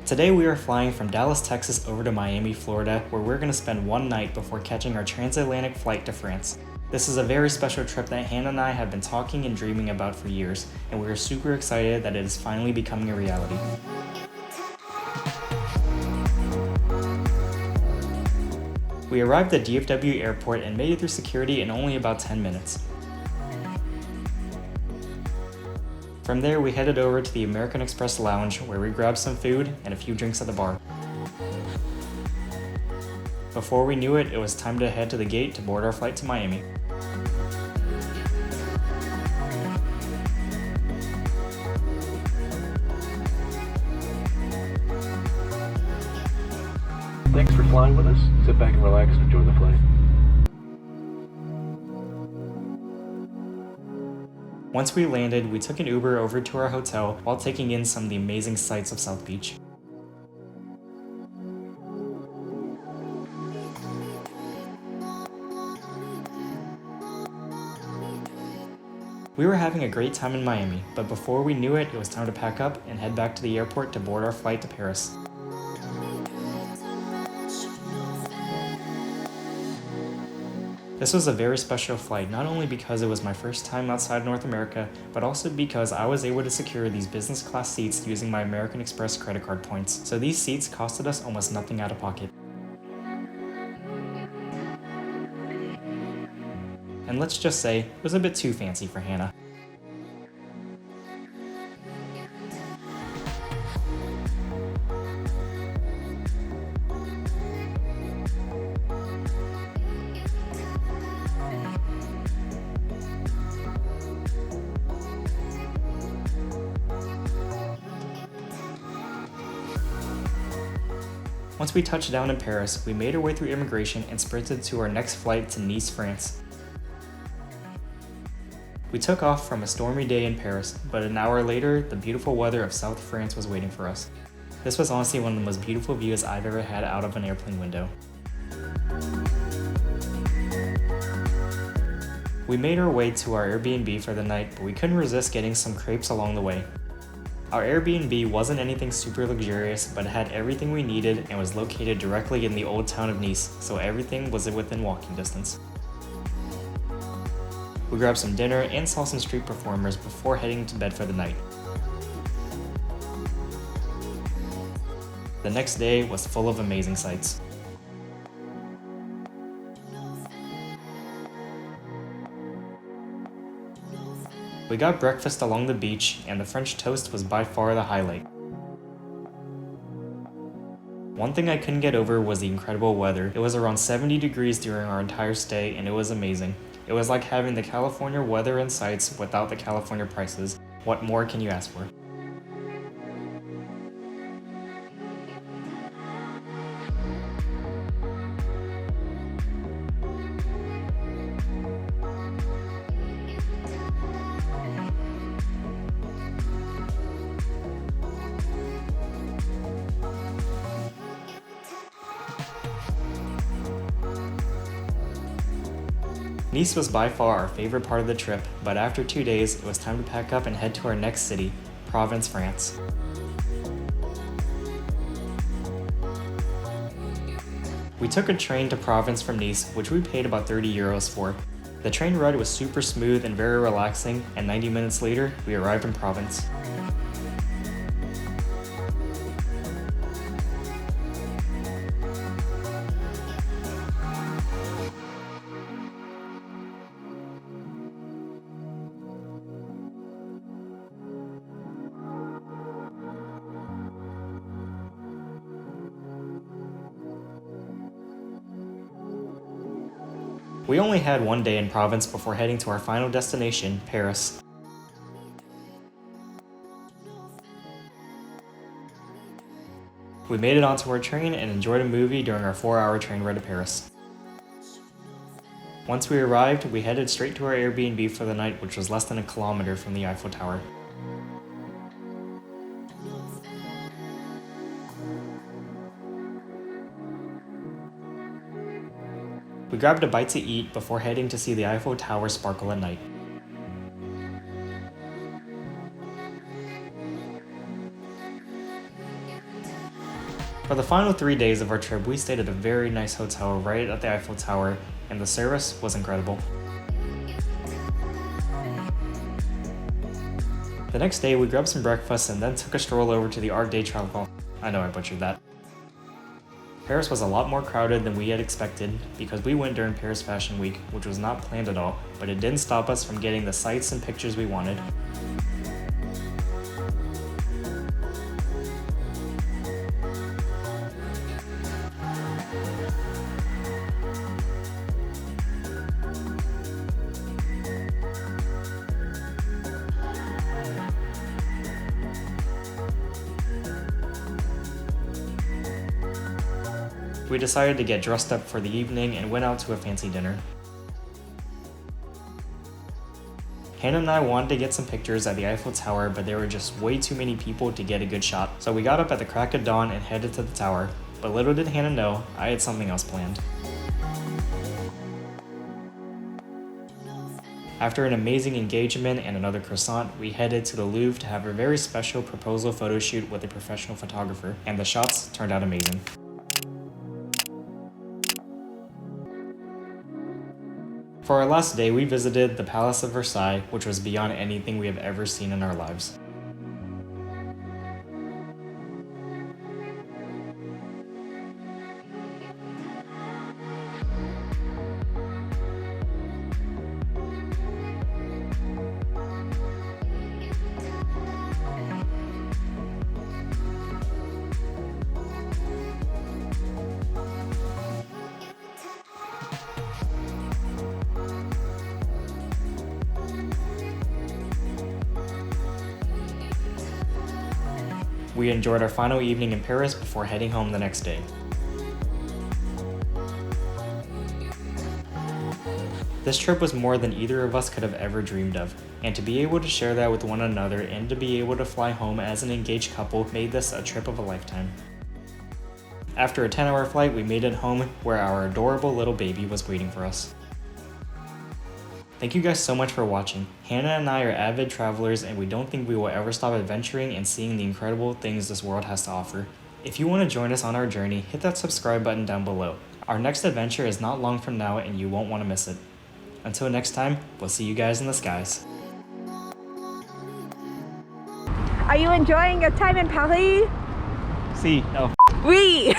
Today we are flying from Dallas, Texas over to Miami, Florida, where we're going to spend one night before catching our transatlantic flight to France. This is a very special trip that Hannah and I have been talking and dreaming about for years, and we are super excited that it is finally becoming a reality. We arrived at DFW Airport and made it through security in only about 10 minutes. From there, we headed over to the American Express Lounge, where we grabbed some food and a few drinks at the bar. Before we knew it, it was time to head to the gate to board our flight to Miami. Thanks for flying with us. Sit back and relax and enjoy the flight. Once we landed, we took an Uber over to our hotel while taking in some of the amazing sights of South Beach. We were having a great time in Miami, but before we knew it, it was time to pack up and head back to the airport to board our flight to Paris. This was a very special flight, not only because it was my first time outside North America, but also because I was able to secure these business class seats using my American Express credit card points. So these seats costed us almost nothing out of pocket. And let's just say, it was a bit too fancy for Hannah. Once we touched down in Paris, we made our way through immigration and sprinted to our next flight to Nice, France. We took off from a stormy day in Paris, but an hour later, the beautiful weather of South France was waiting for us. This was honestly one of the most beautiful views I've ever had out of an airplane window. We made our way to our Airbnb for the night, but we couldn't resist getting some crepes along the way. Our Airbnb wasn't anything super luxurious, but it had everything we needed and was located directly in the old town of Nice, so everything was within walking distance. We grabbed some dinner and saw some street performers before heading to bed for the night. The next day was full of amazing sights. We got breakfast along the beach, and the French toast was by far the highlight. One thing I couldn't get over was the incredible weather. It was around 70 degrees during our entire stay, and it was amazing. It was like having the California weather and sights without the California prices. What more can you ask for? Nice was by far our favorite part of the trip, but after 2 days, it was time to pack up and head to our next city, Provence, France. We took a train to Provence from Nice, which we paid about 30 euros for. The train ride was super smooth and very relaxing, and 90 minutes later, we arrived in Provence. We only had one day in Provence before heading to our final destination, Paris. We made it onto our train and enjoyed a movie during our 4-hour train ride to Paris. Once we arrived, we headed straight to our Airbnb for the night, which was less than a kilometer from the Eiffel Tower. We grabbed a bite to eat before heading to see the Eiffel Tower sparkle at night. For the final 3 days of our trip, we stayed at a very nice hotel right at the Eiffel Tower, and the service was incredible. The next day, we grabbed some breakfast and then took a stroll over to the Art de Travail. I know I butchered that. Paris was a lot more crowded than we had expected because we went during Paris Fashion Week, which was not planned at all, but it didn't stop us from getting the sights and pictures we wanted. We decided to get dressed up for the evening and went out to a fancy dinner. Hannah and I wanted to get some pictures at the Eiffel Tower, but there were just way too many people to get a good shot, so we got up at the crack of dawn and headed to the tower, but little did Hannah know, I had something else planned. After an amazing engagement and another croissant, we headed to the Louvre to have a very special proposal photo shoot with a professional photographer, and the shots turned out amazing. For our last day, we visited the Palace of Versailles, which was beyond anything we have ever seen in our lives. We enjoyed our final evening in Paris before heading home the next day. This trip was more than either of us could have ever dreamed of, and to be able to share that with one another and to be able to fly home as an engaged couple made this a trip of a lifetime. After a 10-hour flight, we made it home where our adorable little baby was waiting for us. Thank you guys so much for watching. Hannah and I are avid travelers and we don't think we will ever stop adventuring and seeing the incredible things this world has to offer. If you want to join us on our journey, hit that subscribe button down below. Our next adventure is not long from now and you won't want to miss it. Until next time, we'll see you guys in the skies. Are you enjoying your time in Paris? See, no. Oui!